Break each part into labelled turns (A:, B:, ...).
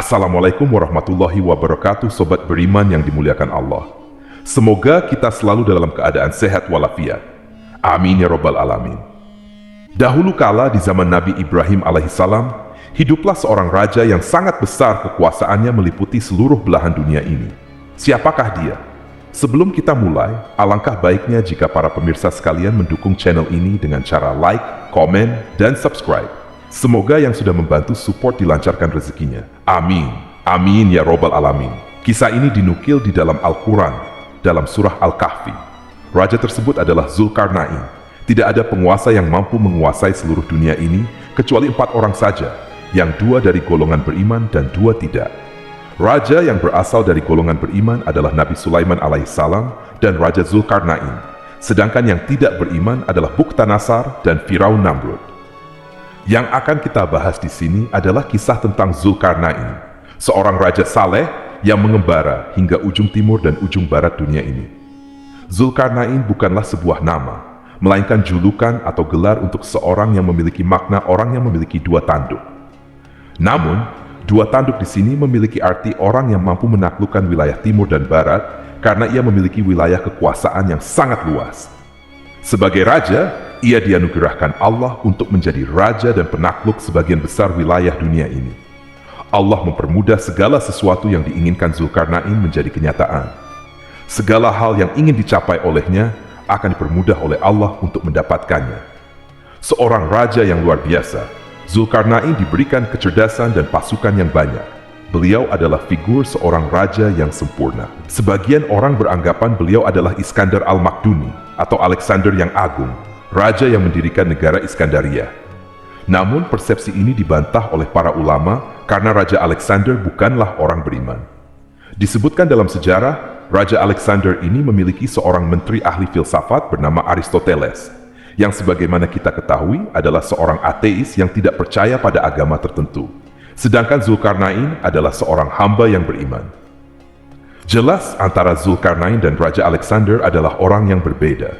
A: Assalamualaikum warahmatullahi wabarakatuh, sobat beriman yang dimuliakan Allah. Semoga kita selalu dalam keadaan sehat walafiat. Amin ya robbal alamin. Dahulu kala di zaman Nabi Ibrahim alaihissalam, hiduplah seorang raja yang sangat besar kekuasaannya meliputi seluruh belahan dunia ini. Siapakah dia? Sebelum kita mulai, alangkah baiknya jika para pemirsa sekalian mendukung channel ini dengan cara like, komen, dan subscribe. Semoga yang sudah membantu support dilancarkan rezekinya. Amin. Amin ya robbal alamin. Kisah ini dinukil di dalam Al-Quran, dalam surah Al-Kahfi. Raja tersebut adalah Zulkarnain. Tidak ada penguasa yang mampu menguasai seluruh dunia ini, kecuali 4 orang saja, yang 2 dari golongan beriman dan 2 tidak. Raja yang berasal dari golongan beriman adalah Nabi Sulaiman alaihissalam dan Raja Zulkarnain. Sedangkan yang tidak beriman adalah Bukhtanasar dan Firaun Namrud. Yang akan kita bahas di sini adalah kisah tentang Zulkarnain, seorang raja saleh yang mengembara hingga ujung timur dan ujung barat dunia ini. Zulkarnain bukanlah sebuah nama, melainkan julukan atau gelar untuk seorang yang memiliki makna orang yang memiliki 2 tanduk. Namun, 2 tanduk di sini memiliki arti orang yang mampu menaklukkan wilayah timur dan barat karena ia memiliki wilayah kekuasaan yang sangat luas. Sebagai raja, ia dianugerahkan Allah untuk menjadi raja dan penakluk sebagian besar wilayah dunia ini. Allah mempermudah segala sesuatu yang diinginkan Zulkarnain menjadi kenyataan. Segala hal yang ingin dicapai olehnya akan dipermudah oleh Allah untuk mendapatkannya. Seorang raja yang luar biasa, Zulkarnain diberikan kecerdasan dan pasukan yang banyak. Beliau adalah figur seorang raja yang sempurna. Sebagian orang beranggapan beliau adalah Iskandar Al-Makduni atau Alexander yang Agung, raja yang mendirikan negara Iskandaria. Namun persepsi ini dibantah oleh para ulama karena Raja Alexander bukanlah orang beriman. Disebutkan dalam sejarah, Raja Alexander ini memiliki seorang menteri ahli filsafat bernama Aristoteles, yang sebagaimana kita ketahui adalah seorang ateis yang tidak percaya pada agama tertentu. Sedangkan Zulkarnain adalah seorang hamba yang beriman. Jelas antara Zulkarnain dan Raja Alexander adalah orang yang berbeda.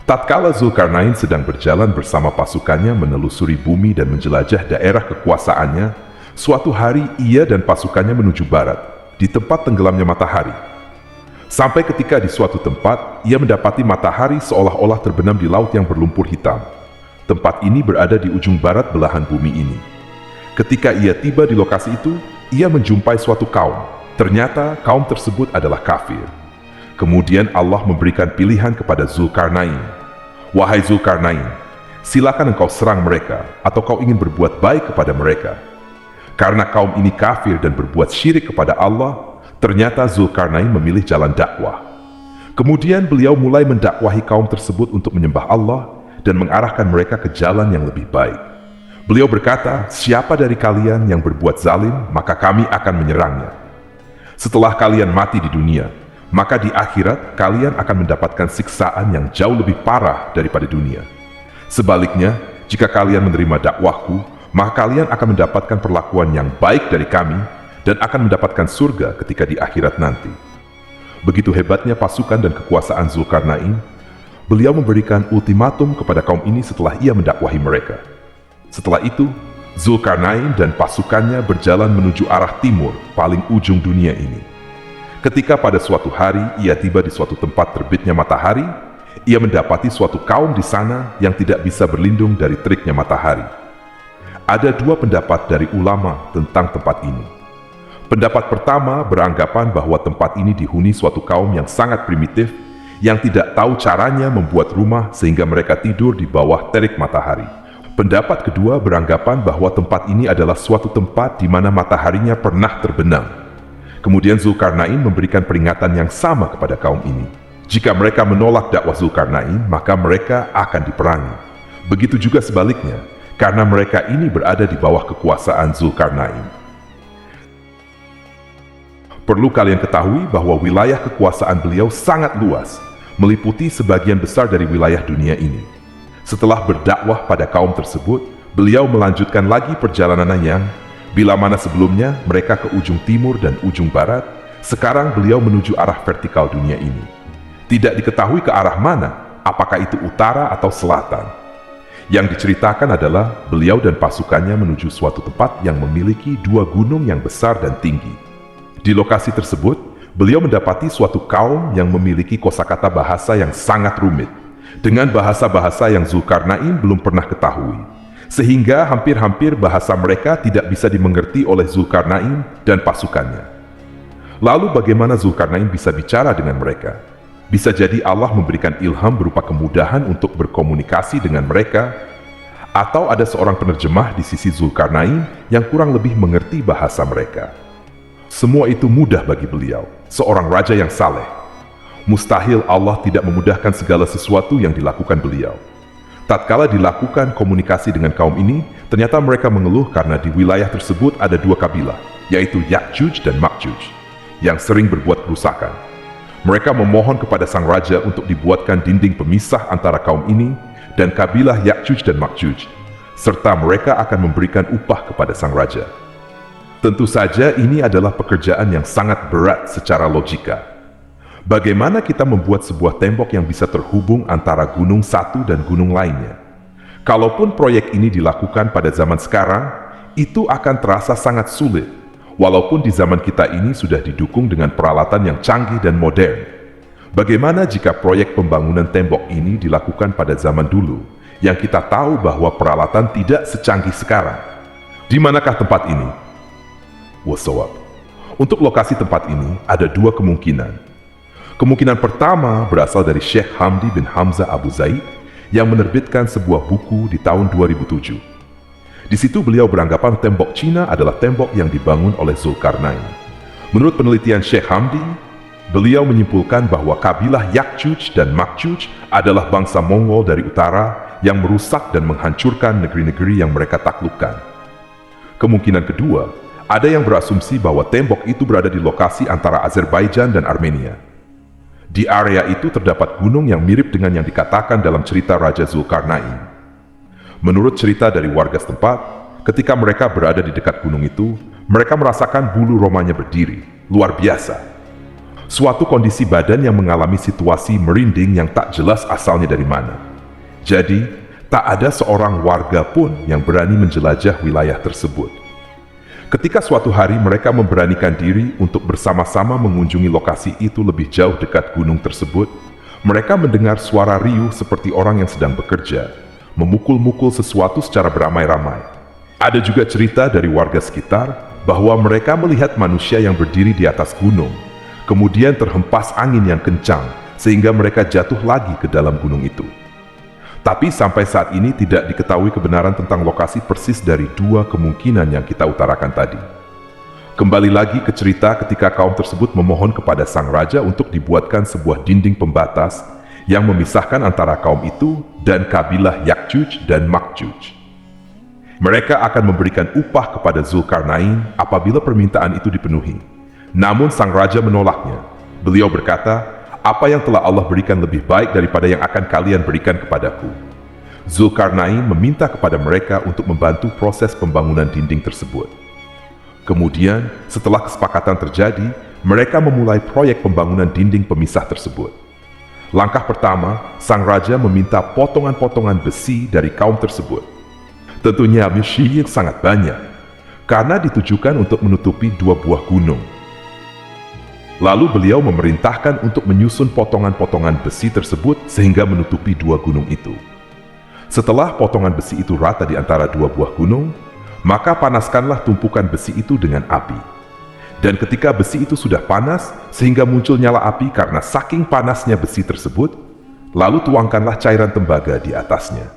A: Tatkala Zulkarnain sedang berjalan bersama pasukannya menelusuri bumi dan menjelajah daerah kekuasaannya, suatu hari ia dan pasukannya menuju barat, di tempat tenggelamnya matahari. Sampai ketika di suatu tempat, ia mendapati matahari seolah-olah terbenam di laut yang berlumpur hitam. Tempat ini berada di ujung barat belahan bumi ini. Ketika ia tiba di lokasi itu, ia menjumpai suatu kaum. Ternyata kaum tersebut adalah kafir. Kemudian Allah memberikan pilihan kepada Zulkarnain. Wahai Zulkarnain, silakan engkau serang mereka, atau kau ingin berbuat baik kepada mereka. Karena kaum ini kafir dan berbuat syirik kepada Allah, ternyata Zulkarnain memilih jalan dakwah. Kemudian beliau mulai mendakwahi kaum tersebut untuk menyembah Allah dan mengarahkan mereka ke jalan yang lebih baik. Beliau berkata, siapa dari kalian yang berbuat zalim, maka kami akan menyerangnya. Setelah kalian mati di dunia, maka di akhirat kalian akan mendapatkan siksaan yang jauh lebih parah daripada dunia. Sebaliknya, jika kalian menerima dakwahku, maka kalian akan mendapatkan perlakuan yang baik dari kami dan akan mendapatkan surga ketika di akhirat nanti. Begitu hebatnya pasukan dan kekuasaan Zulkarnain, beliau memberikan ultimatum kepada kaum ini setelah ia mendakwahi mereka. Setelah itu, Zulkarnain dan pasukannya berjalan menuju arah timur, paling ujung dunia ini. Ketika pada suatu hari ia tiba di suatu tempat terbitnya matahari, ia mendapati suatu kaum di sana yang tidak bisa berlindung dari teriknya matahari. Ada 2 pendapat dari ulama tentang tempat ini. Pendapat pertama beranggapan bahwa tempat ini dihuni suatu kaum yang sangat primitif, yang tidak tahu caranya membuat rumah sehingga mereka tidur di bawah terik matahari. Pendapat kedua beranggapan bahwa tempat ini adalah suatu tempat di mana mataharinya pernah terbenam. Kemudian Zulkarnain memberikan peringatan yang sama kepada kaum ini. Jika mereka menolak dakwah Zulkarnain, maka mereka akan diperangi. Begitu juga sebaliknya, karena mereka ini berada di bawah kekuasaan Zulkarnain. Perlu kalian ketahui bahwa wilayah kekuasaan beliau sangat luas, meliputi sebagian besar dari wilayah dunia ini. Setelah berdakwah pada kaum tersebut, beliau melanjutkan lagi perjalanannya yang, bila mana sebelumnya mereka ke ujung timur dan ujung barat, sekarang beliau menuju arah vertikal dunia ini. Tidak diketahui ke arah mana, apakah itu utara atau selatan. Yang diceritakan adalah beliau dan pasukannya menuju suatu tempat yang memiliki dua gunung yang besar dan tinggi. Di lokasi tersebut, beliau mendapati suatu kaum yang memiliki kosakata bahasa yang sangat rumit, dengan bahasa-bahasa yang Zulkarnain belum pernah ketahui, sehingga hampir-hampir bahasa mereka tidak bisa dimengerti oleh Zulkarnain dan pasukannya. Lalu bagaimana Zulkarnain bisa bicara dengan mereka? Bisa jadi Allah memberikan ilham berupa kemudahan untuk berkomunikasi dengan mereka, atau ada seorang penerjemah di sisi Zulkarnain yang kurang lebih mengerti bahasa mereka. Semua itu mudah bagi beliau, seorang raja yang saleh. Mustahil Allah tidak memudahkan segala sesuatu yang dilakukan beliau. Tatkala dilakukan komunikasi dengan kaum ini, ternyata mereka mengeluh karena di wilayah tersebut ada dua kabilah, yaitu Ya'juj dan Ma'juj, yang sering berbuat kerusakan. Mereka memohon kepada sang raja untuk dibuatkan dinding pemisah antara kaum ini dan kabilah Ya'juj dan Ma'juj, serta mereka akan memberikan upah kepada sang raja. Tentu saja ini adalah pekerjaan yang sangat berat secara logika. Bagaimana kita membuat sebuah tembok yang bisa terhubung antara gunung satu dan gunung lainnya? Kalaupun proyek ini dilakukan pada zaman sekarang, itu akan terasa sangat sulit. Walaupun di zaman kita ini sudah didukung dengan peralatan yang canggih dan modern. Bagaimana jika proyek pembangunan tembok ini dilakukan pada zaman dulu, yang kita tahu bahwa peralatan tidak secanggih sekarang? Di manakah tempat ini? Wasawab. Untuk lokasi tempat ini ada dua kemungkinan. Kemungkinan pertama berasal dari Syekh Hamdi bin Hamzah Abu Zaid yang menerbitkan sebuah buku di tahun 2007. Di situ beliau beranggapan tembok Cina adalah tembok yang dibangun oleh Zulkarnain. Menurut penelitian Syekh Hamdi, beliau menyimpulkan bahwa kabilah Ya'juj dan Ma'juj adalah bangsa Mongol dari utara yang merusak dan menghancurkan negeri-negeri yang mereka taklukkan. Kemungkinan kedua, ada yang berasumsi bahwa tembok itu berada di lokasi antara Azerbaijan dan Armenia. Di area itu terdapat gunung yang mirip dengan yang dikatakan dalam cerita Raja Zulkarnain. Menurut cerita dari warga setempat, ketika mereka berada di dekat gunung itu, mereka merasakan bulu romanya berdiri, luar biasa. Suatu kondisi badan yang mengalami situasi merinding yang tak jelas asalnya dari mana. Jadi, tak ada seorang warga pun yang berani menjelajah wilayah tersebut. Ketika suatu hari mereka memberanikan diri untuk bersama-sama mengunjungi lokasi itu lebih jauh dekat gunung tersebut, mereka mendengar suara riuh seperti orang yang sedang bekerja, memukul-mukul sesuatu secara beramai-ramai. Ada juga cerita dari warga sekitar bahwa mereka melihat manusia yang berdiri di atas gunung, kemudian terhempas angin yang kencang sehingga mereka jatuh lagi ke dalam gunung itu. Tapi sampai saat ini tidak diketahui kebenaran tentang lokasi persis dari dua kemungkinan yang kita utarakan tadi. Kembali lagi ke cerita ketika kaum tersebut memohon kepada sang raja untuk dibuatkan sebuah dinding pembatas yang memisahkan antara kaum itu dan kabilah Ya'juj dan Ma'juj. Mereka akan memberikan upah kepada Zulkarnain apabila permintaan itu dipenuhi. Namun sang raja menolaknya. Beliau berkata, "Apa yang telah Allah berikan lebih baik daripada yang akan kalian berikan kepadaku." Zulkarnain meminta kepada mereka untuk membantu proses pembangunan dinding tersebut. Kemudian, setelah kesepakatan terjadi, mereka memulai proyek pembangunan dinding pemisah tersebut. Langkah pertama, sang raja meminta potongan-potongan besi dari kaum tersebut. Tentunya besi yang sangat banyak, karena ditujukan untuk menutupi dua buah gunung. Lalu beliau memerintahkan untuk menyusun potongan-potongan besi tersebut sehingga menutupi dua gunung itu. Setelah potongan besi itu rata di antara dua buah gunung, maka panaskanlah tumpukan besi itu dengan api. Dan ketika besi itu sudah panas, sehingga muncul nyala api karena saking panasnya besi tersebut, lalu tuangkanlah cairan tembaga di atasnya.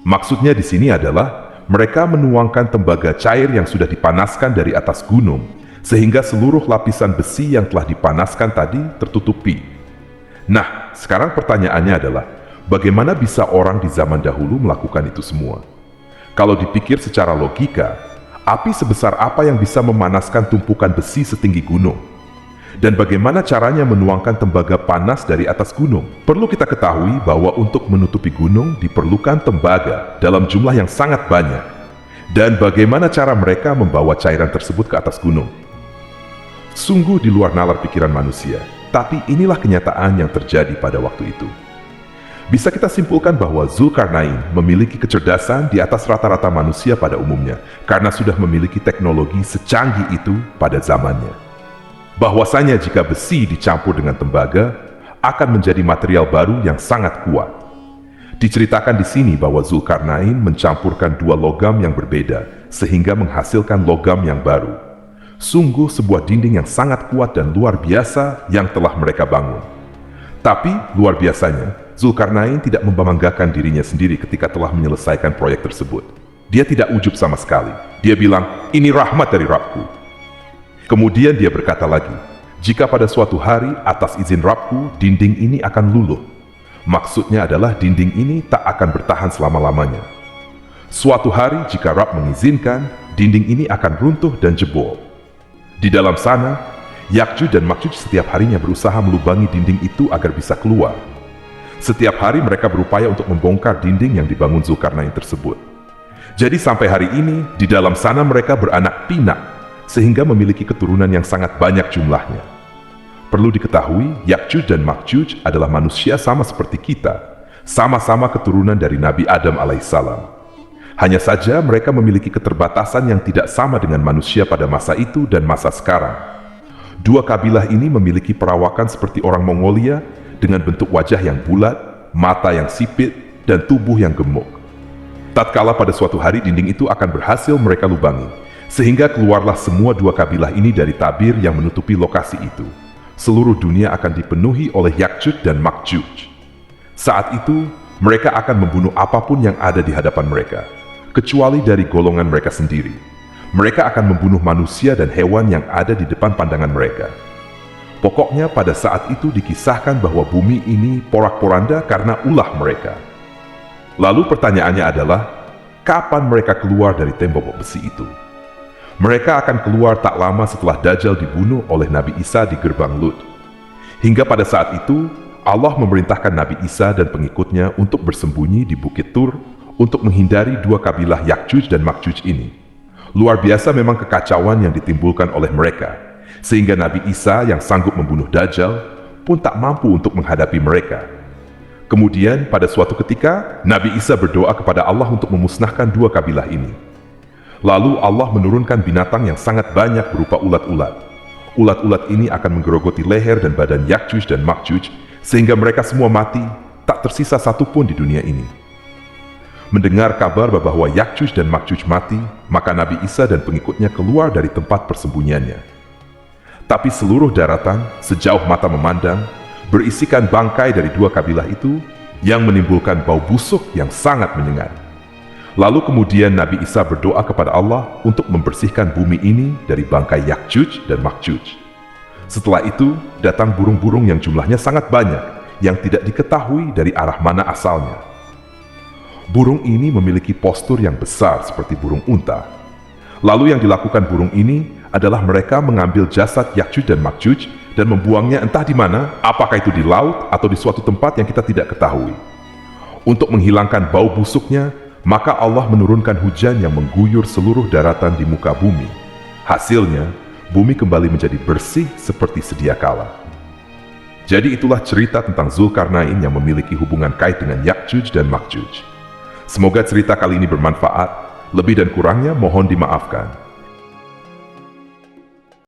A: Maksudnya di sini adalah, mereka menuangkan tembaga cair yang sudah dipanaskan dari atas gunung, sehingga seluruh lapisan besi yang telah dipanaskan tadi tertutupi. Nah, sekarang pertanyaannya adalah, bagaimana bisa orang di zaman dahulu melakukan itu semua? Kalau dipikir secara logika, api sebesar apa yang bisa memanaskan tumpukan besi setinggi gunung? Dan bagaimana caranya menuangkan tembaga panas dari atas gunung? Perlu kita ketahui bahwa untuk menutupi gunung diperlukan tembaga dalam jumlah yang sangat banyak. Dan bagaimana cara mereka membawa cairan tersebut ke atas gunung? Sungguh di luar nalar pikiran manusia, tapi inilah kenyataan yang terjadi pada waktu itu. Bisa kita simpulkan bahwa Zulkarnain memiliki kecerdasan di atas rata-rata manusia pada umumnya karena sudah memiliki teknologi secanggih itu pada zamannya. Bahwasanya jika besi dicampur dengan tembaga, akan menjadi material baru yang sangat kuat. Diceritakan di sini bahwa Zulkarnain mencampurkan dua logam yang berbeda sehingga menghasilkan logam yang baru. Sungguh sebuah dinding yang sangat kuat dan luar biasa yang telah mereka bangun. Tapi luar biasanya, Zulkarnain tidak membanggakan dirinya sendiri ketika telah menyelesaikan proyek tersebut. Dia tidak ujub sama sekali. Dia bilang, "Ini rahmat dari Rabbku." Kemudian dia berkata lagi, "Jika pada suatu hari atas izin Rabbku, dinding ini akan luluh." Maksudnya adalah dinding ini tak akan bertahan selama-lamanya. Suatu hari jika Rabb mengizinkan, dinding ini akan runtuh dan jebol. Di dalam sana, Yakjuj dan Makjuj setiap harinya berusaha melubangi dinding itu agar bisa keluar. Setiap hari mereka berupaya untuk membongkar dinding yang dibangun Zulkarnain tersebut. Jadi sampai hari ini, di dalam sana mereka beranak pinak, sehingga memiliki keturunan yang sangat banyak jumlahnya. Perlu diketahui, Yakjuj dan Makjuj adalah manusia sama seperti kita, sama-sama keturunan dari Nabi Adam alaihissalam. Hanya saja mereka memiliki keterbatasan yang tidak sama dengan manusia pada masa itu dan masa sekarang. Dua kabilah ini memiliki perawakan seperti orang Mongolia dengan bentuk wajah yang bulat, mata yang sipit, dan tubuh yang gemuk. Tatkala pada suatu hari dinding itu akan berhasil mereka lubangi, sehingga keluarlah semua dua kabilah ini dari tabir yang menutupi lokasi itu. Seluruh dunia akan dipenuhi oleh Yakjuj dan Makjuj. Saat itu, mereka akan membunuh apapun yang ada di hadapan mereka, kecuali dari golongan mereka sendiri. Mereka akan membunuh manusia dan hewan yang ada di depan pandangan mereka. Pokoknya pada saat itu dikisahkan bahwa bumi ini porak-poranda karena ulah mereka. Lalu pertanyaannya adalah, kapan mereka keluar dari tembok besi itu? Mereka akan keluar tak lama setelah Dajjal dibunuh oleh Nabi Isa di gerbang Lut. Hingga pada saat itu, Allah memerintahkan Nabi Isa dan pengikutnya untuk bersembunyi di Bukit Tur untuk menghindari dua kabilah Yakjuj dan Makjuj ini. Luar biasa memang kekacauan yang ditimbulkan oleh mereka, sehingga Nabi Isa yang sanggup membunuh Dajjal pun tak mampu untuk menghadapi mereka. Kemudian pada suatu ketika, Nabi Isa berdoa kepada Allah untuk memusnahkan dua kabilah ini. Lalu Allah menurunkan binatang yang sangat banyak berupa ulat-ulat. Ulat-ulat ini akan menggerogoti leher dan badan Yakjuj dan Makjuj, sehingga mereka semua mati, tak tersisa satupun di dunia ini. Mendengar kabar bahwa Yakjuj dan Makjuj mati, maka Nabi Isa dan pengikutnya keluar dari tempat persembunyiannya. Tapi seluruh daratan, sejauh mata memandang, berisikan bangkai dari dua kabilah itu yang menimbulkan bau busuk yang sangat menyengat. Lalu kemudian Nabi Isa berdoa kepada Allah untuk membersihkan bumi ini dari bangkai Yakjuj dan Makjuj. Setelah itu, datang burung-burung yang jumlahnya sangat banyak, yang tidak diketahui dari arah mana asalnya. Burung ini memiliki postur yang besar seperti burung unta. Lalu yang dilakukan burung ini adalah mereka mengambil jasad Yakjuj dan Makjuj dan membuangnya entah di mana, apakah itu di laut atau di suatu tempat yang kita tidak ketahui. Untuk menghilangkan bau busuknya, maka Allah menurunkan hujan yang mengguyur seluruh daratan di muka bumi. Hasilnya, bumi kembali menjadi bersih seperti sedia kala. Jadi itulah cerita tentang Zulkarnain yang memiliki hubungan kait dengan Yakjuj dan Makjuj. Semoga cerita kali ini bermanfaat. Lebih dan kurangnya mohon dimaafkan.